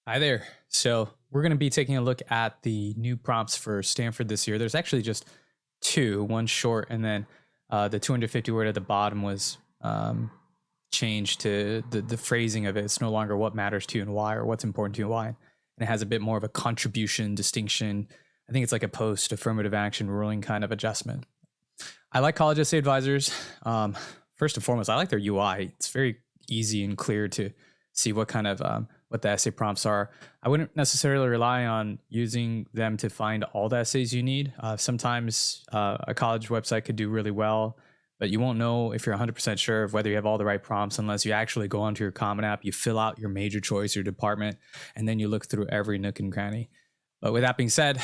Hi there. So we're going to be taking a look at the new prompts for Stanford this year. There's actually just two, one short, and then the 250 word at the bottom was changed to the phrasing of it. It's no longer what matters to you and why, or what's important to you and why. And it has a bit more of a contribution distinction. I think it's like a post affirmative action ruling kind of adjustment. I like college essay advisors. First and foremost, I like their UI. It's very easy and clear to see what kind of what the essay prompts are. I wouldn't necessarily rely on using them to find all the essays you need. Sometimes a college website could do really well, but you won't know if you're 100% sure of whether you have all the right prompts unless you actually go onto your Common App, you fill out your major choice, your department, and then you look through every nook and cranny. But with that being said,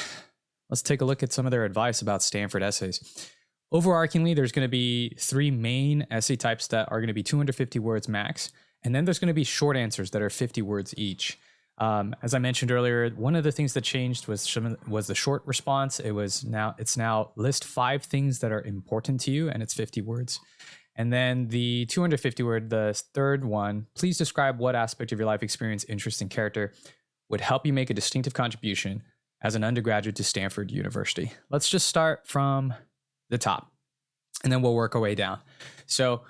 let's take a look at some of their advice about Stanford essays. Overarchingly, there's going to be three main essay types that are going to be 250 words max. And then there's going to be short answers that are 50 words each. As I mentioned earlier, one of the things that changed was the short response. It's now list 5 things that are important to you, and it's 50 words. And then the 250 word, the third one, please describe what aspect of your life experience, interest, and character would help you make a distinctive contribution as an undergraduate to Stanford University. Let's just start from the top, and then we'll work our way down. So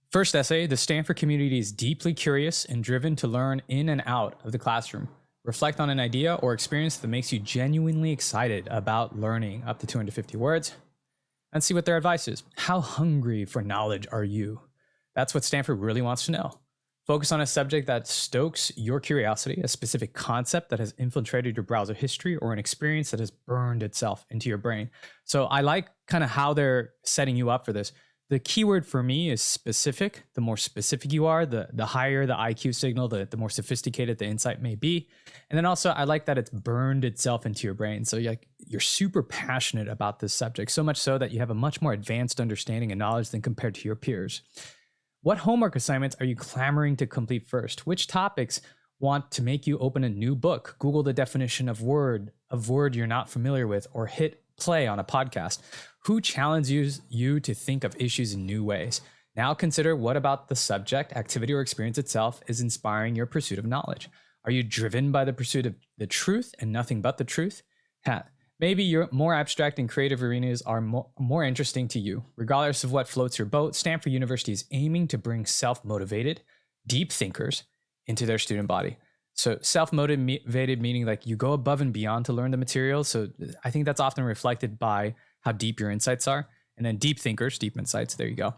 first essay, the Stanford community is deeply curious and driven to learn in and out of the classroom. Reflect on an idea or experience that makes you genuinely excited about learning, up to 250 words. And see what their advice is. How hungry for knowledge are you? That's what Stanford really wants to know. Focus on a subject that stokes your curiosity, a specific concept that has infiltrated your browser history, or an experience that has burned itself into your brain. So I like kind of how they're setting you up for this. The keyword for me is specific. The more specific you are, the higher the IQ signal, the more sophisticated the insight may be. And then also, I like that it's burned itself into your brain. So you're super passionate about this subject, so much so that you have a much more advanced understanding and knowledge than compared to your peers. What homework assignments are you clamoring to complete first? Which topics want to make you open a new book? Google the definition of word you're not familiar with, or hit play on a podcast. Who challenges you to think of issues in new ways? Now consider what about the subject, activity, or experience itself is inspiring your pursuit of knowledge. Are you driven by the pursuit of the truth and nothing but the truth? Maybe your more abstract and creative arenas are more interesting to you. Regardless of what floats your boat, Stanford University is aiming to bring self-motivated, deep thinkers into their student body. So self-motivated meaning like you go above and beyond to learn the material. So I think that's often reflected by how deep your insights are. And then deep thinkers, deep insights, there you go.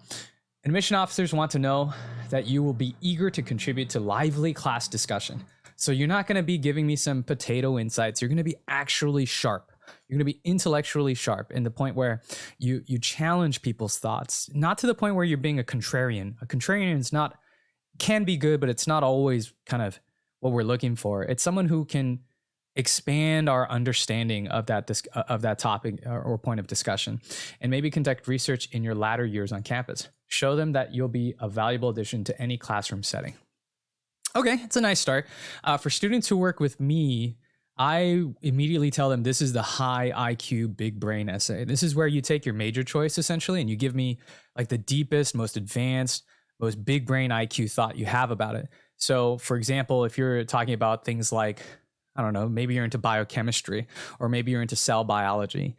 Admission officers want to know that you will be eager to contribute to lively class discussion. So you're not going to be giving me some potato insights. You're going to be actually sharp. You're going to be intellectually sharp in the point where you challenge people's thoughts, not to the point where you're being a contrarian. A contrarian can be good, but it's not always kind of what we're looking for. It's someone who can expand our understanding of that topic or point of discussion, and maybe conduct research in your latter years on campus. Show them that you'll be a valuable addition to any classroom setting. Okay, it's a nice start. For students who work with me, I immediately tell them this is the high IQ big brain essay. This is where you take your major choice essentially, and you give me like the deepest, most advanced, most big brain IQ thought you have about it. So for example, if you're talking about things like, I don't know, maybe you're into biochemistry, or maybe you're into cell biology,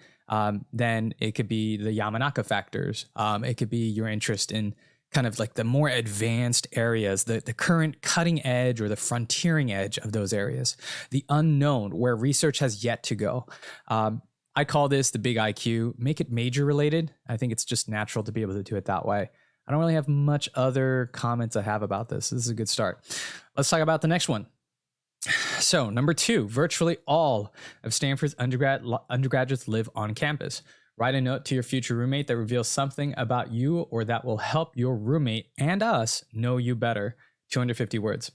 then it could be the Yamanaka factors. It could be your interest in kind of like the more advanced areas, the current cutting edge or the frontiering edge of those areas, the unknown where research has yet to go. I call this the big IQ. Make it major related. I think it's just natural to be able to do it that way. I don't really have much other comments I have about this. This is a good start. Let's talk about the next one. So number 2, virtually all of Stanford's undergraduates live on campus. Write a note to your future roommate that reveals something about you or that will help your roommate and us know you better. 250 words.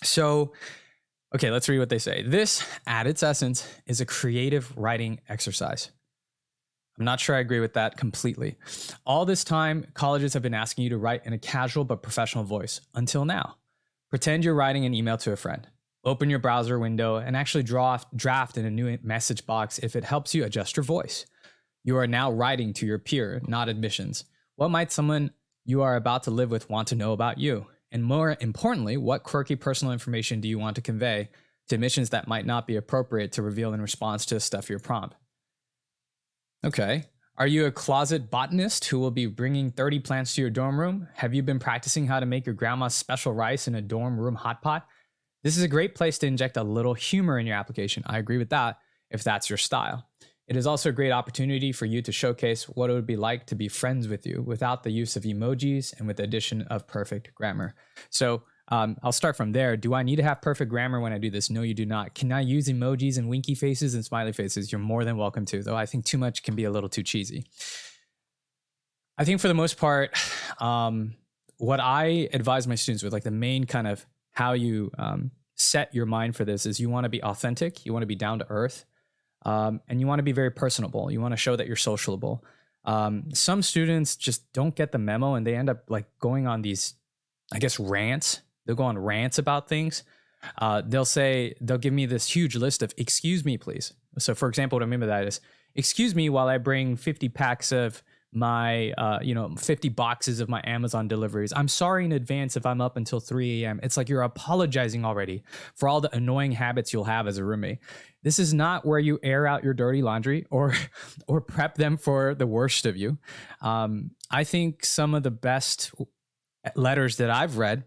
So, okay, let's read what they say. This, at its essence, is a creative writing exercise. I'm not sure I agree with that completely. All this time, colleges have been asking you to write in a casual but professional voice, until now. Pretend you're writing an email to a friend. Open your browser window and actually draft in a new message box if it helps you adjust your voice. You are now writing to your peer, not admissions. What might someone you are about to live with want to know about you? And more importantly, what quirky personal information do you want to convey to admissions that might not be appropriate to reveal in response to a stuffier prompt? Okay. Are you a closet botanist who will be bringing 30 plants to your dorm room? Have you been practicing how to make your grandma's special rice in a dorm room hot pot? This is a great place to inject a little humor in your application. I agree with that if that's your style. It is also a great opportunity for you to showcase what it would be like to be friends with you without the use of emojis and with the addition of perfect grammar. So I'll start from there. Do I need to have perfect grammar when I do this? No, you do not. Can I use emojis and winky faces and smiley faces? You're more than welcome to, though I think too much can be a little too cheesy. I think for the most part, what I advise my students with, like the main kind of how you set your mind for this is you want to be authentic, you want to be down to earth, and you want to be very personable. You want to show that you're sociable. Some students just don't get the memo and they end up like going on these, I guess, rants. They'll go on rants about things. They'll give me this huge list of, excuse me, please. So for example, what I mean by that is, excuse me while I bring 50 packs of my, 50 boxes of my Amazon deliveries. I'm sorry in advance if I'm up until 3 a.m. It's like you're apologizing already for all the annoying habits you'll have as a roommate. This is not where you air out your dirty laundry or prep them for the worst of you. I think some of the best letters that I've read,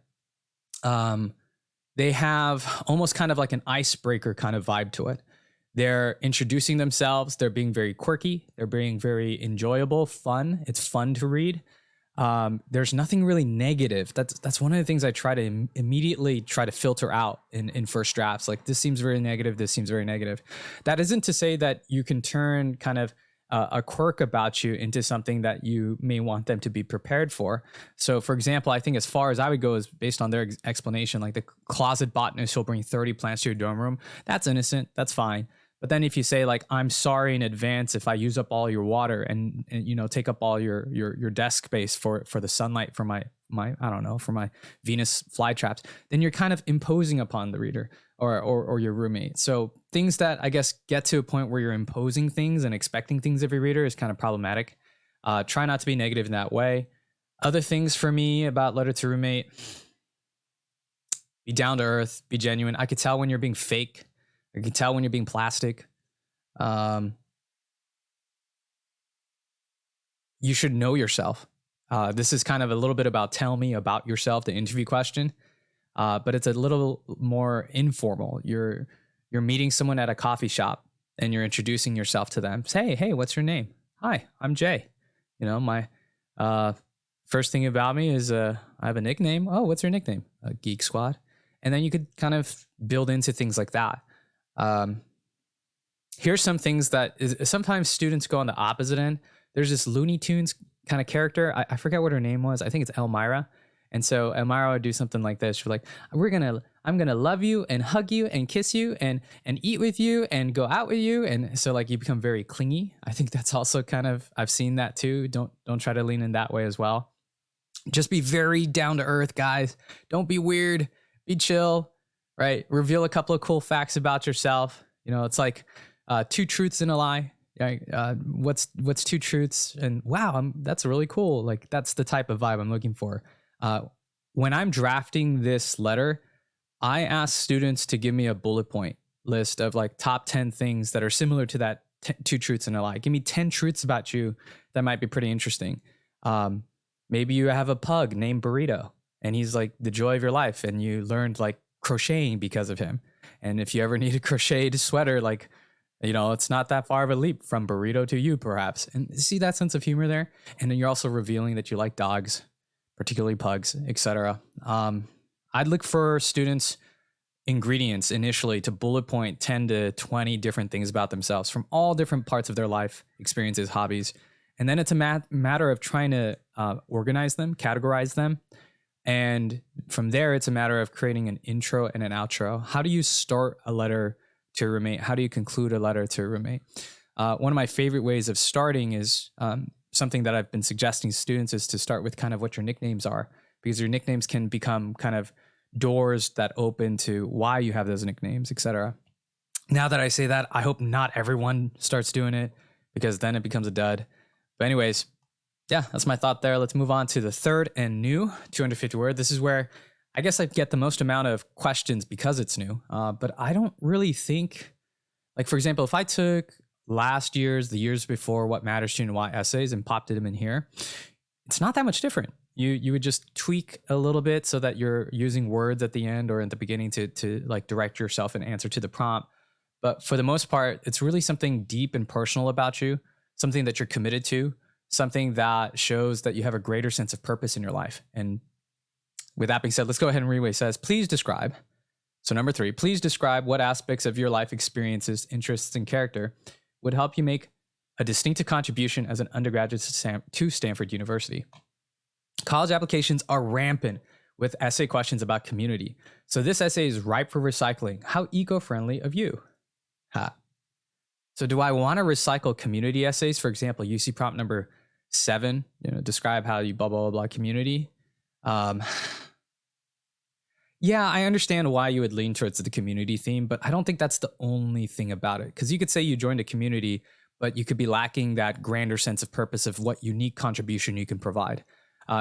they have almost kind of like an icebreaker kind of vibe to it. They're introducing themselves. They're being very quirky. They're being very enjoyable, fun. It's fun to read. There's nothing really negative. That's one of the things I try to immediately try to filter out in first drafts. Like, this seems very negative. This seems very negative. That isn't to say that you can turn kind of a quirk about you into something that you may want them to be prepared for. So for example, I think as far as I would go is based on their explanation, like the closet botanist who'll bring 30 plants to your dorm room. That's innocent. That's fine. But then if you say like, I'm sorry in advance if I use up all your water and take up all your desk space for the sunlight for my I don't know, for my Venus flytraps, then you're kind of imposing upon the reader or your roommate. So things that I guess get to a point where you're imposing things and expecting things of your reader is kind of problematic. Try not to be negative in that way. Other things for me about letter to roommate: be down to earth, be genuine. I could tell when you're being fake. I can tell when you're being plastic. You should know yourself. This is kind of a little bit about tell me about yourself, the interview question, but it's a little more informal. You're meeting someone at a coffee shop and you're introducing yourself to them. Say, hey, what's your name? Hi, I'm Jay. My first thing about me is I have a nickname. Oh, what's your nickname? Geek Squad. And then you could kind of build into things like that. Here's some things that sometimes students go on the opposite end. There's this Looney Tunes kind of character. I forget what her name was. I think it's Elmira. And so Elmira would do something like this. She's like, I'm gonna love you and hug you and kiss you and eat with you and go out with you. And so like you become very clingy. I think that's also kind of, I've seen that too. Don't try to lean in that way as well. Just be very down to earth, guys. Don't be weird. Be chill. Right? Reveal a couple of cool facts about yourself. It's like 2 truths and a lie. Right? What's 2 truths? And wow, that's really cool. Like, that's the type of vibe I'm looking for. When I'm drafting this letter, I ask students to give me a bullet point list of like top 10 things that are similar to that 2 truths and a lie. Give me 10 truths about you that might be pretty interesting. Maybe you have a pug named Burrito and he's like the joy of your life and you learned like crocheting because of him. And if you ever need a crocheted sweater, like, it's not that far of a leap from Burrito to you, perhaps. And see that sense of humor there? And then you're also revealing that you like dogs, particularly pugs, etc. I'd look for students' ingredients initially to bullet point 10 to 20 different things about themselves from all different parts of their life, experiences, hobbies. And then it's a matter of trying to organize them, categorize them. And from there, it's a matter of creating an intro and an outro. How do you start a letter to a roommate? How do you conclude a letter to a roommate? One of my favorite ways of starting is something that I've been suggesting to students is to start with kind of what your nicknames are, because your nicknames can become kind of doors that open to why you have those nicknames, etc. Now that I say that, I hope not everyone starts doing it, because then it becomes a dud. But anyways, yeah, that's my thought there. Let's move on to the third and new 250 word. This is where I guess I get the most amount of questions because it's new. But I don't really think, like, for example, if I took last year's, the years before, what matters to you and why essays and popped them in here, it's not that much different. You would just tweak a little bit so that you're using words at the end or at the beginning to like direct yourself and answer to the prompt. But for the most part, it's really something deep and personal about you, something that you're committed to, something that shows that you have a greater sense of purpose in your life. And with that being said, let's go ahead and read what it says. Please describe. So number 3, please describe what aspects of your life experiences, interests, and character would help you make a distinctive contribution as an undergraduate to Stanford University. College applications are rampant with essay questions about community. So this essay is ripe for recycling. How eco-friendly of you? Ha. So do I want to recycle community essays? For example, UC prompt number 7, describe how you blah, blah, blah, blah community. Yeah, I understand why you would lean towards the community theme, but I don't think that's the only thing about it. Because you could say you joined a community, but you could be lacking that grander sense of purpose of what unique contribution you can provide.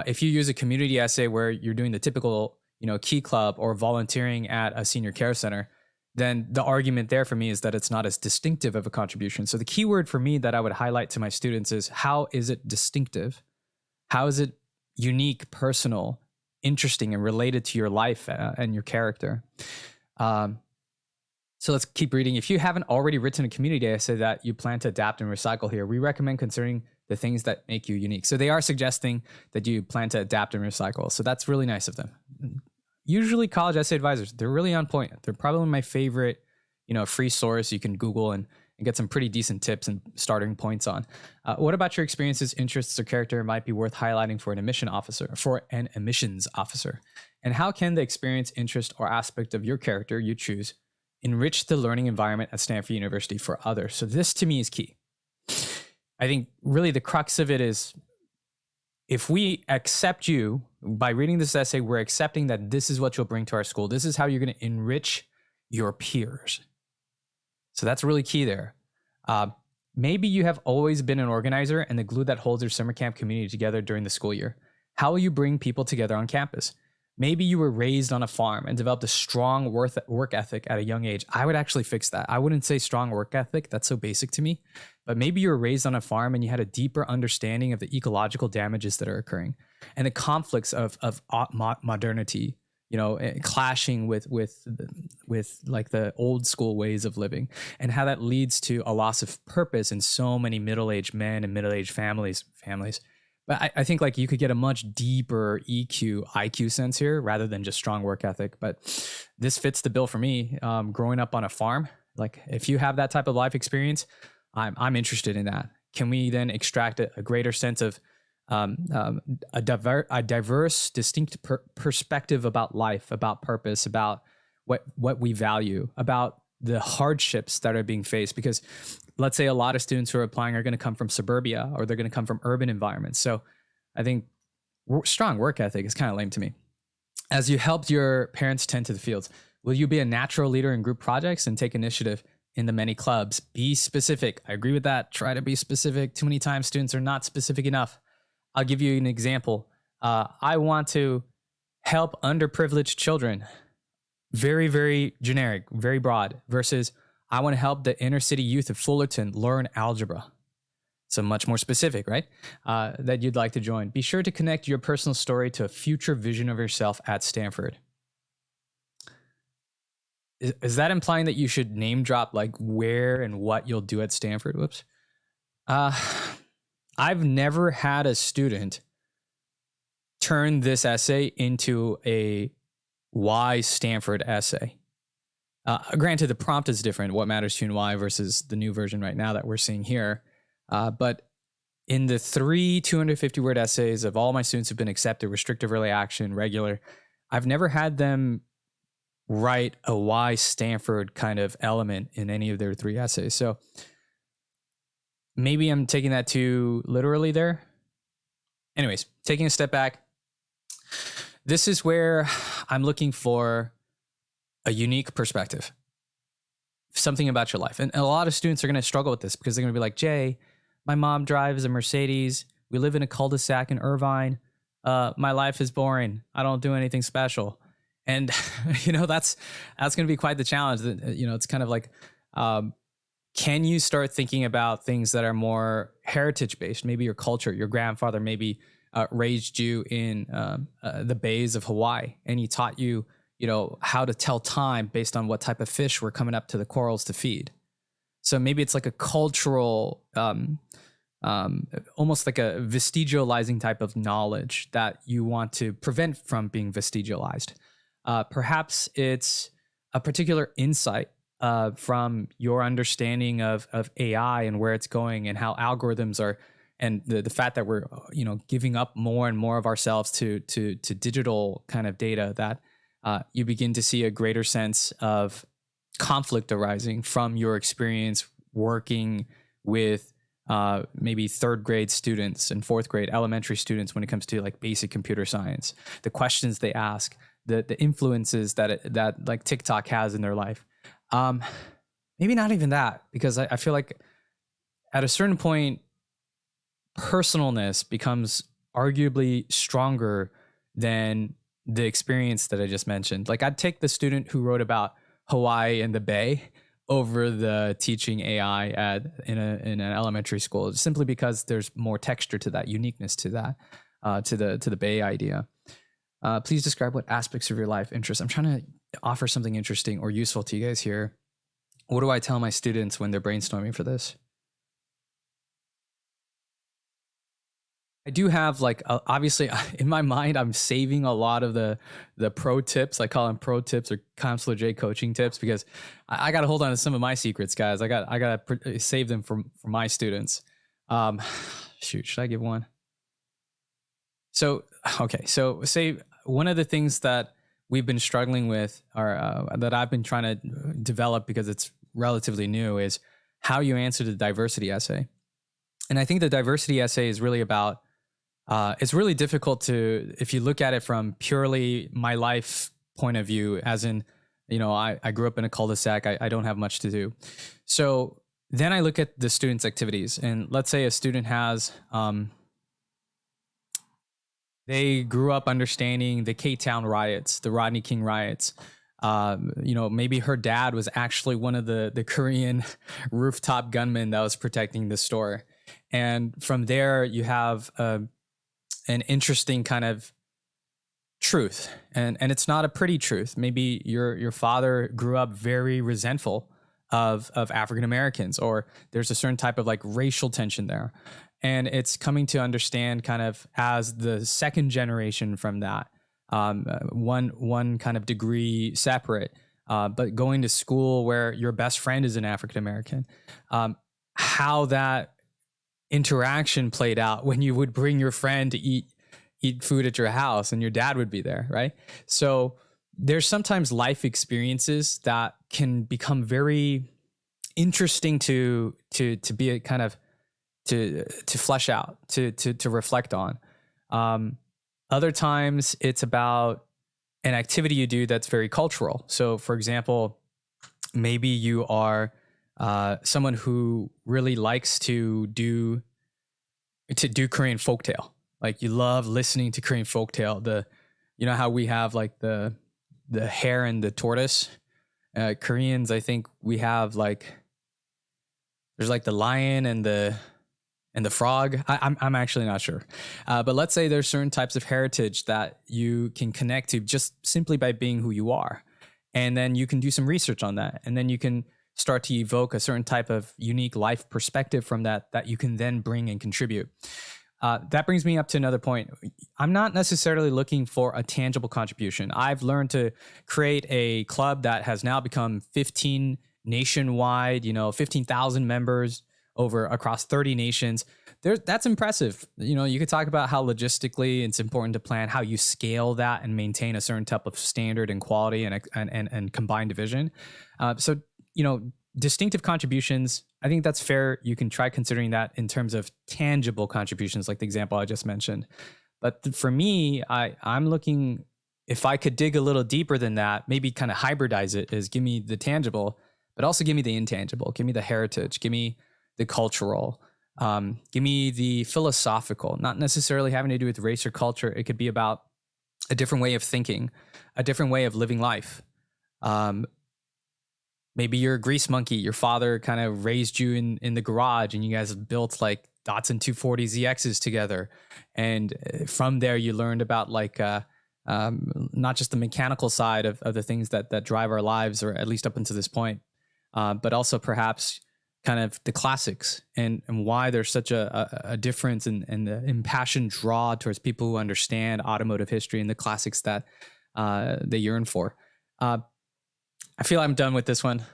If you use a community essay where you're doing the typical, key club or volunteering at a senior care center, then the argument there for me is that it's not as distinctive of a contribution. So the key word for me that I would highlight to my students is, how is it distinctive? How is it unique, personal, interesting, and related to your life and your character? So let's keep reading. If you haven't already written a community essay that you plan to adapt and recycle here, we recommend considering the things that make you unique. So they are suggesting that you plan to adapt and recycle. So that's really nice of them. Usually college essay advisors, they're really on point. They're probably my favorite, free source you can Google and get some pretty decent tips and starting points on. What about your experiences, interests, or character might be worth highlighting for an admissions officer? And how can the experience, interest, or aspect of your character you choose enrich the learning environment at Stanford University for others? So this to me is key. I think really the crux of it is, if we accept you by reading this essay, we're accepting that this is what you'll bring to our school. This is how you're going to enrich your peers. So that's really key there. Maybe you have always been an organizer and the glue that holds your summer camp community together during the school year. How will you bring people together on campus? Maybe you were raised on a farm and developed a strong work ethic at a young age. I would actually fix that. I wouldn't say strong work ethic. That's so basic to me. But maybe you were raised on a farm and you had a deeper understanding of the ecological damages that are occurring and the conflicts of modernity, clashing with like the old school ways of living, and how that leads to a loss of purpose in so many middle-aged men and middle-aged families. But I think like you could get a much deeper EQ, IQ sense here rather than just strong work ethic. But this fits the bill for me. Growing up on a farm, like if you have that type of life experience, I'm interested in that. Can we then extract a greater sense of a diverse, distinct perspective about life, about purpose, about what we value, about the hardships that are being faced? Because let's say a lot of students who are applying are going to come from suburbia or they're going to come from urban environments. So I think strong work ethic is kind of lame to me. As you helped your parents tend to the fields, will you be a natural leader in group projects and take initiative in the many clubs? Be specific. I agree with that. Try to be specific. Too many times students are not specific enough. I'll give you an example. I want to help underprivileged children. Very, very generic, very broad, versus I want to help the inner city youth of Fullerton learn algebra. So much more specific, right? That you'd like to join. Be sure to connect your personal story to a future vision of yourself at Stanford. Is that implying that you should name drop like where and what you'll do at Stanford? Whoops. I've never had a student turn this essay into a why Stanford essay. Granted, the prompt is different, what matters to you and why, versus the new version right now that we're seeing here. But in the 3 250-word essays of all my students who've been accepted, restrictive early action, regular, I've never had them write a why Stanford kind of element in any of their 3 essays. So maybe I'm taking that too literally there. Anyways, taking a step back, this is where I'm looking for a unique perspective, something about your life. And a lot of students are going to struggle with this because they're going to be like, Jay, my mom drives a Mercedes. We live in a cul-de-sac in Irvine. My life is boring. I don't do anything special. And that's going to be quite the challenge. It's kind of like, can you start thinking about things that are more heritage based? Maybe your culture, your grandfather maybe raised you in the bays of Hawaii, and he taught you, how to tell time based on what type of fish were coming up to the corals to feed. So maybe it's like a cultural, almost like a vestigializing type of knowledge that you want to prevent from being vestigialized. Perhaps it's a particular insight from your understanding of AI and where it's going and how algorithms are, and the fact that we're giving up more and more of ourselves to digital kind of data, that you begin to see a greater sense of conflict arising from your experience working with maybe third grade students and fourth grade elementary students when it comes to like basic computer science, the questions they ask, the influences that like TikTok has in their life. Maybe not even that, because I feel like at a certain point, personalness becomes arguably stronger than the experience that I just mentioned. Like, I'd take the student who wrote about Hawaii and the Bay over the teaching AI in an elementary school, simply because there's more texture to that, uniqueness to that, to the Bay idea. Please describe what aspects of your life interest. I'm trying to offer something interesting or useful to you guys here. What do I tell my students when they're brainstorming for this? I do have like, obviously in my mind, I'm saving a lot of the pro tips. I call them pro tips or Counselor J coaching tips, because I got to hold on to some of my secrets, guys. I got to save them for my students. Shoot, should I give one? So, okay. So say one of the things that we've been struggling with, or that I've been trying to develop because it's relatively new, is how you answer the diversity essay. And I think the diversity essay is really about, it's really difficult to, if you look at it from purely my life point of view, as in, I grew up in a cul-de-sac, I don't have much to do. So then I look at the students' activities, and let's say a student has, they grew up understanding the K-Town riots, the Rodney King riots. Maybe her dad was actually one of the Korean rooftop gunmen that was protecting the store. And from there, you have an interesting kind of truth, and it's not a pretty truth. Maybe your father grew up very resentful of African Americans, or there's a certain type of like racial tension there, and it's coming to understand kind of as the second generation from that, one kind of degree separate, but going to school where your best friend is an African American, how that interaction played out when you would bring your friend to eat food at your house and your dad would be there, right? So there's sometimes life experiences that can become very interesting to be a kind of to flesh out, to reflect on. Other times it's about an activity you do that's very cultural. So for example, maybe you are someone who really likes to do Korean folktale. Like, you love listening to Korean folktale. How we have like the hare and the tortoise. Koreans, I think we have like, there's like the lion and the frog. I'm actually not sure. But let's say there's certain types of heritage that you can connect to just simply by being who you are. And then you can do some research on that. And then you can start to evoke a certain type of unique life perspective from that you can then bring and contribute. That brings me up to another point. I'm not necessarily looking for a tangible contribution. I've learned to create a club that has now become 15 nationwide, 15,000 members across 30 nations. That's impressive. You could talk about how logistically it's important to plan how you scale that and maintain a certain type of standard and quality and combined division. So distinctive contributions, I think that's fair. You can try considering that in terms of tangible contributions, like the example I just mentioned. But for me, I'm looking, if I could dig a little deeper than that, maybe kind of hybridize it, is give me the tangible, but also give me the intangible. Give me the heritage. Give me the cultural. Give me the philosophical, not necessarily having to do with race or culture. It could be about a different way of thinking, a different way of living life. Um, Maybe you're a grease monkey. Your father kind of raised you in the garage and you guys built like Datsun 240 ZXs together. And from there, you learned about like not just the mechanical side of the things that drive our lives, or at least up until this point, but also perhaps kind of the classics and why there's such a difference and the impassioned draw towards people who understand automotive history and the classics that they yearn for. I feel I'm done with this one.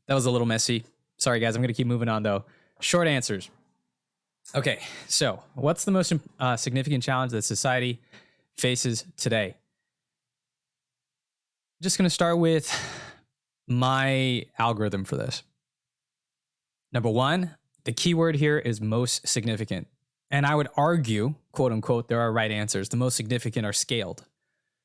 That was a little messy. Sorry, guys. I'm going to keep moving on, though. Short answers. Okay, so what's the most significant challenge that society faces today? I'm just going to start with my algorithm for this. Number one, the keyword here is most significant. And I would argue, quote unquote, there are right answers. The most significant are scaled.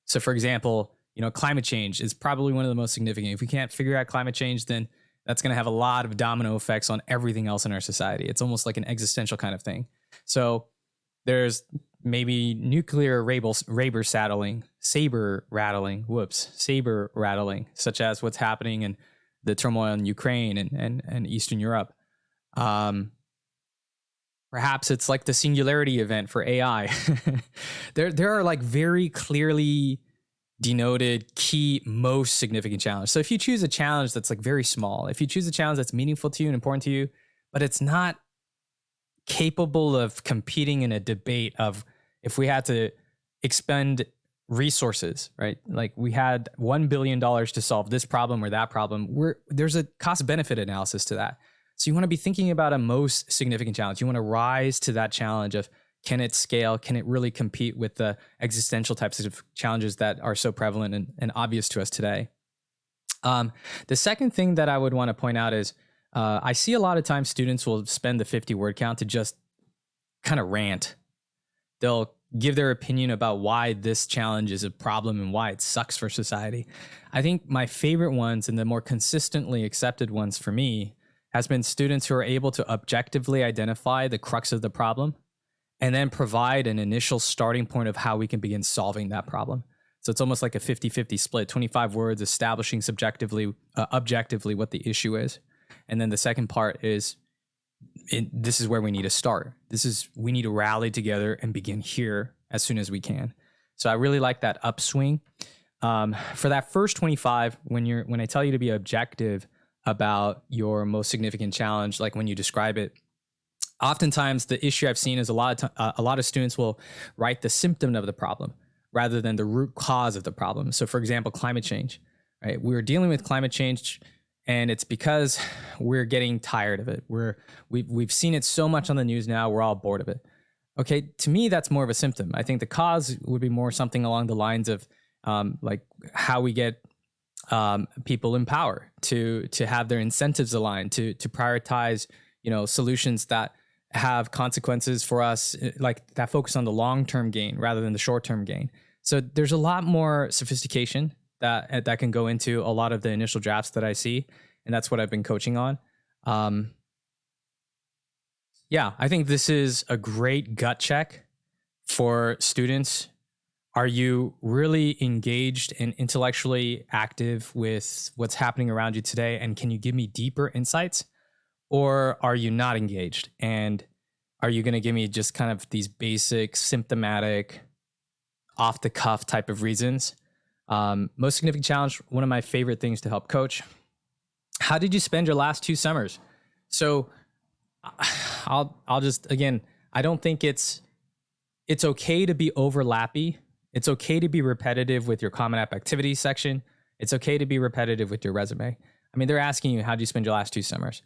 So, for example, climate change is probably one of the most significant. If we can't figure out climate change, then that's going to have a lot of domino effects on everything else in our society. It's almost like an existential kind of thing. So there's maybe nuclear saber rattling, such as what's happening in the turmoil in Ukraine and Eastern Europe. Perhaps it's like the singularity event for AI. There are like very clearly denoted key most significant challenge. So if you choose a challenge that's like very small, if you choose a challenge that's meaningful to you and important to you, but it's not capable of competing in a debate of if we had to expend resources, right? Like we had $1 billion to solve this problem or that problem, there's a cost benefit analysis to that. So you want to be thinking about a most significant challenge. You want to rise to that challenge of, can it scale? Can it really compete with the existential types of challenges that are so prevalent and obvious to us today? The second thing that I would want to point out is I see a lot of times students will spend the 50-word count to just kind of rant. They'll give their opinion about why this challenge is a problem and why it sucks for society. I think my favorite ones and the more consistently accepted ones for me has been students who are able to objectively identify the crux of the problem and then provide an initial starting point of how we can begin solving that problem. So it's almost like a 50-50 split, 25 words establishing objectively what the issue is. And then the second part is, this is where we need to start. We need to rally together and begin here as soon as we can. So I really like that upswing. For that first 25, when I tell you to be objective about your most significant challenge, like when you describe it, oftentimes the issue I've seen is a lot of students will write the symptom of the problem rather than the root cause of the problem. So for example, climate change, right? We're dealing with climate change and it's because we're getting tired of it. We've seen it so much on the news now, we're all bored of it. Okay, to me, that's more of a symptom. I think the cause would be more something along the lines of like how we get people in power to have their incentives aligned, to prioritize, solutions that have consequences for us, like that focus on the long-term gain rather than the short-term gain. So there's a lot more sophistication that can go into a lot of the initial drafts that I see, and that's what I've been coaching on. Yeah, I think this is a great gut check for students. Are you really engaged and intellectually active with what's happening around you today? And can you give me deeper insights? Or are you not engaged? And are you going to give me just kind of these basic, symptomatic, off the cuff type of reasons? Most significant challenge, one of my favorite things to help coach. How did you spend your last 2 summers? So I'll just, again, I don't think it's okay to be overlappy. It's okay to be repetitive with your Common App activities section. It's okay to be repetitive with your resume. I mean, they're asking you, how did you spend your last 2 summers?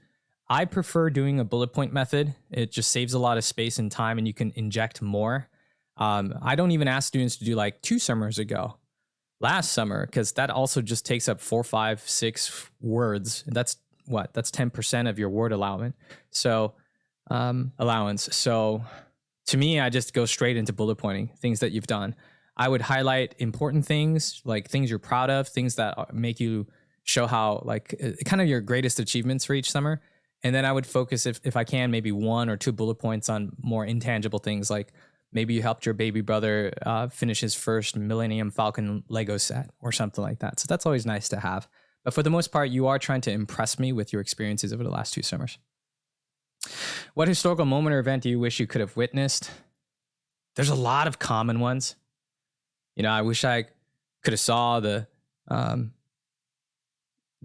I prefer doing a bullet point method. It just saves a lot of space and time and you can inject more. I don't even ask students to do like 2 summers ago, last summer, because that also just takes up 4, 5, 6 words. That's 10% of your word allowance. So to me, I just go straight into bullet pointing, things that you've done. I would highlight important things, like things you're proud of, things that make you show how, like, kind of your greatest achievements for each summer. And then I would focus, if I can, maybe 1 or 2 bullet points on more intangible things like Maybe you helped your baby brother finish his first Millennium Falcon Lego set or something like that. So that's always nice to have. But for the most part, you are trying to impress me with your experiences over the last 2 summers. What historical moment or event do you wish you could have witnessed? There's a lot of common ones. I wish I could have saw the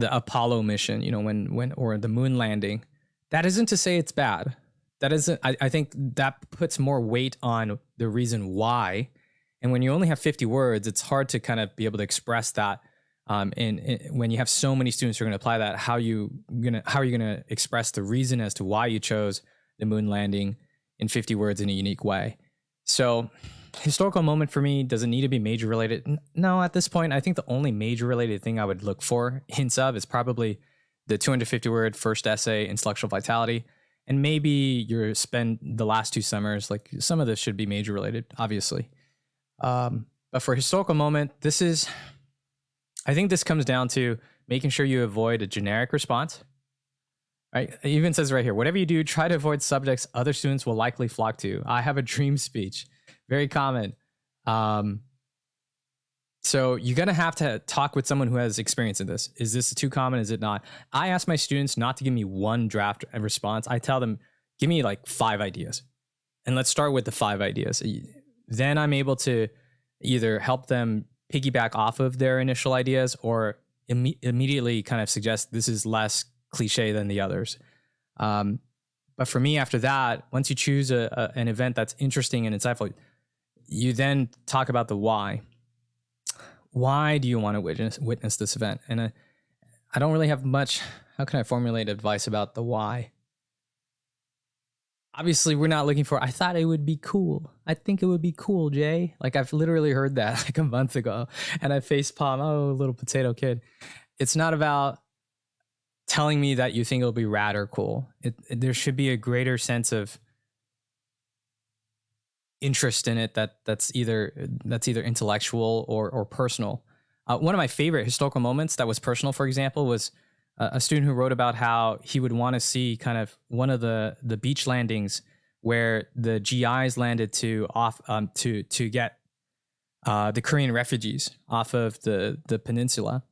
Apollo mission, when or the moon landing. That isn't to say it's bad. That isn't. I think that puts more weight on the reason why. And when you only have 50 words, it's hard to kind of be able to express that. And when you have so many students who are going to apply that, how are you gonna express the reason as to why you chose the moon landing in 50 words in a unique way? So, historical moment for me doesn't need to be major related. No, at this point, I think the only major related thing I would look for hints of is probably the 250 word first essay, intellectual vitality. And maybe you spend the last 2 summers, like some of this should be major related, obviously. But for historical moment, I think this comes down to making sure you avoid a generic response. Right? It even says right here, whatever you do, try to avoid subjects other students will likely flock to. I have a dream speech. Very common. So you're going to have to talk with someone who has experience in this. Is this too common? Is it not? I ask my students not to give me one draft response. I tell them, give me like 5 ideas. And let's start with the 5 ideas. Then I'm able to either help them piggyback off of their initial ideas or immediately kind of suggest this is less cliche than the others. But for me, after that, once you choose an event that's interesting and insightful, you then talk about the why. Why do you want to witness this event? And I don't really have much. How can I formulate advice about the why? Obviously, we're not looking for, I thought it would be cool. I think it would be cool, Jay. Like, I've literally heard that like a month ago, and I facepalm, oh, little potato kid. It's not about telling me that you think it'll be rad or cool. There should be a greater sense of interest in it that's either intellectual or personal. One of my favorite historical moments that was personal, for example, was a student who wrote about how he would want to see kind of one of the beach landings where the GIs landed to get the Korean refugees off of the peninsula,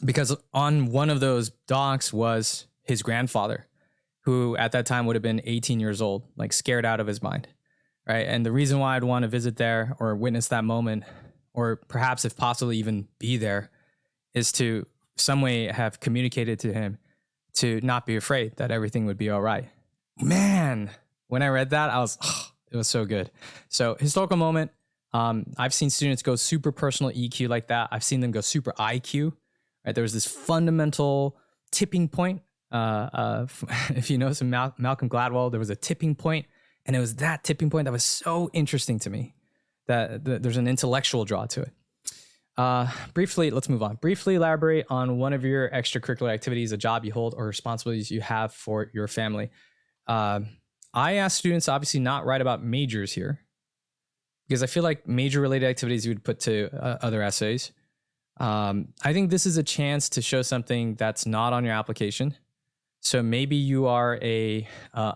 because on one of those docks was his grandfather, who at that time would have been 18 years old, like scared out of his mind. Right. And the reason why I'd want to visit there or witness that moment, or perhaps if possible even be there, is to some way have communicated to him to not be afraid, that everything would be all right. Man, when I read that, it was so good. So historical moment. I've seen students go super personal EQ like that. I've seen them go super IQ. Right. There was this fundamental tipping point. If you know some Malcolm Gladwell, there was a tipping point. And it was that tipping point that was so interesting to me, that there's an intellectual draw to it. Briefly, let's move on. Briefly elaborate on one of your extracurricular activities, a job you hold, or responsibilities you have for your family. I ask students obviously not write about majors here, because I feel like major related activities you would put to other essays. I think this is a chance to show something that's not on your application. So maybe you are a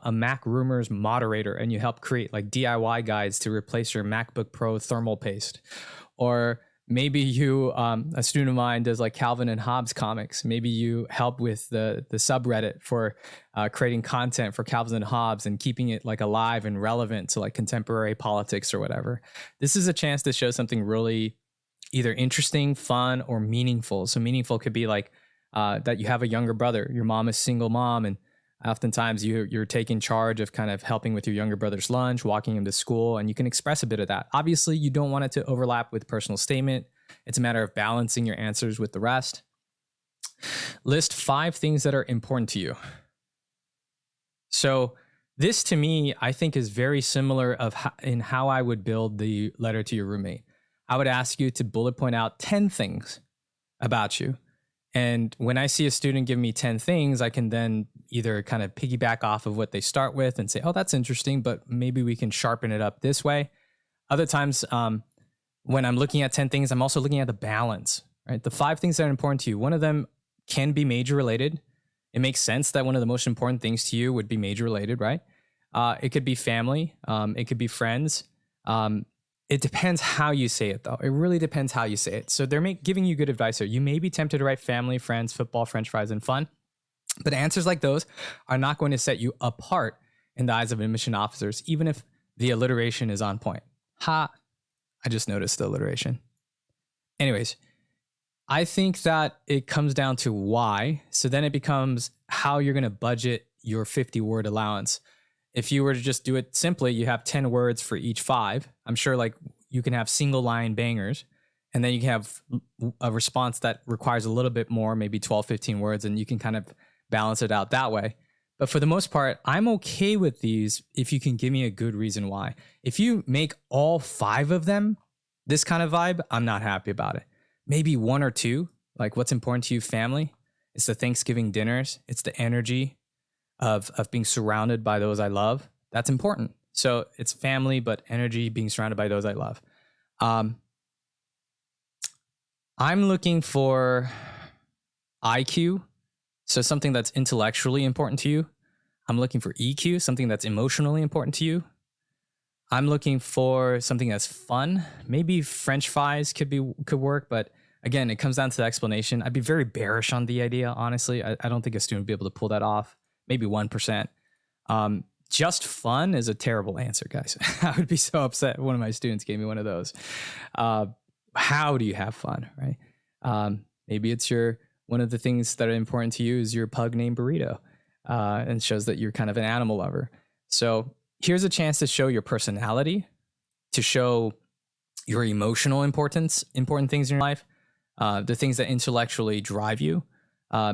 Mac Rumors moderator and you help create like DIY guides to replace your MacBook Pro thermal paste. Or maybe you, a student of mine does like Calvin and Hobbes comics. Maybe you help with the subreddit for creating content for Calvin and Hobbes and keeping it like alive and relevant to like contemporary politics or whatever. This is a chance to show something really either interesting, fun, or meaningful. So meaningful could be like, that you have a younger brother, your mom is single mom, and oftentimes you're taking charge of kind of helping with your younger brother's lunch, walking him to school, and you can express a bit of that. Obviously, you don't want it to overlap with personal statement. It's a matter of balancing your answers with the rest. List 5 things that are important to you. So this to me, I think is very similar in how I would build the letter to your roommate. I would ask you to bullet point out 10 things about you. And when I see a student give me 10 things, I can then either kind of piggyback off of what they start with and say, oh, that's interesting, but maybe we can sharpen it up this way. Other times, when I'm looking at 10 things, I'm also looking at the balance, right? The 5 things that are important to you. One of them can be major related. It makes sense that one of the most important things to you would be major related, right? It could be family. It could be friends. It depends how you say it, though. It really depends how you say it. So they're giving you good advice here. You may be tempted to write family, friends, football, French fries, and fun, but answers like those are not going to set you apart in the eyes of admission officers, even if the alliteration is on point. Ha, I just noticed the alliteration. Anyways, I think that it comes down to why. So then it becomes how you're going to budget your 50-word allowance. If you were to just do it simply, you have 10 words for each 5. I'm sure like you can have single line bangers, and then you can have a response that requires a little bit more, maybe 12, 15 words, and you can kind of balance it out that way. But for the most part, I'm okay with these if you can give me a good reason why. If you make all 5 of them this kind of vibe, I'm not happy about it. Maybe 1 or 2, like what's important to you, family. It's the Thanksgiving dinners. It's the energy of being surrounded by those I love. That's important. So it's family, but energy, being surrounded by those I love. I'm looking for IQ, so something that's intellectually important to you. I'm looking for EQ, something that's emotionally important to you. I'm looking for something that's fun. Maybe French fries could work, but again, it comes down to the explanation. I'd be very bearish on the idea, honestly. I don't think a student would be able to pull that off. Maybe 1%. Just fun is a terrible answer, guys. I would be so upset if one of my students gave me one of those. How do you have fun, right? Maybe it's one of the things that are important to you is your pug named Burrito, and shows that you're kind of an animal lover. So here's a chance to show your personality, to show your emotional important things in your life, the things that intellectually drive you.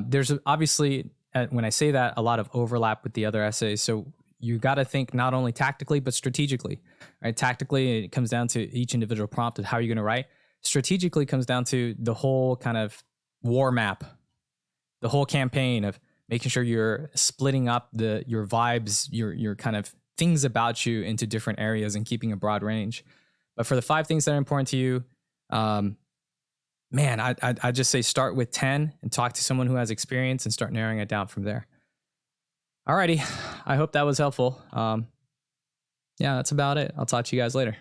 There's obviously, when I say that, a lot of overlap with the other essays. So you got to think not only tactically, but strategically, right? Tactically, it comes down to each individual prompt and how you're going to write. Strategically comes down to the whole kind of war map, the whole campaign of making sure you're splitting up your vibes, your kind of things about you into different areas and keeping a broad range. But for the 5 things that are important to you, man, I'd just say start with 10 and talk to someone who has experience and start narrowing it down from there. Alrighty, I hope that was helpful. Yeah, that's about it. I'll talk to you guys later.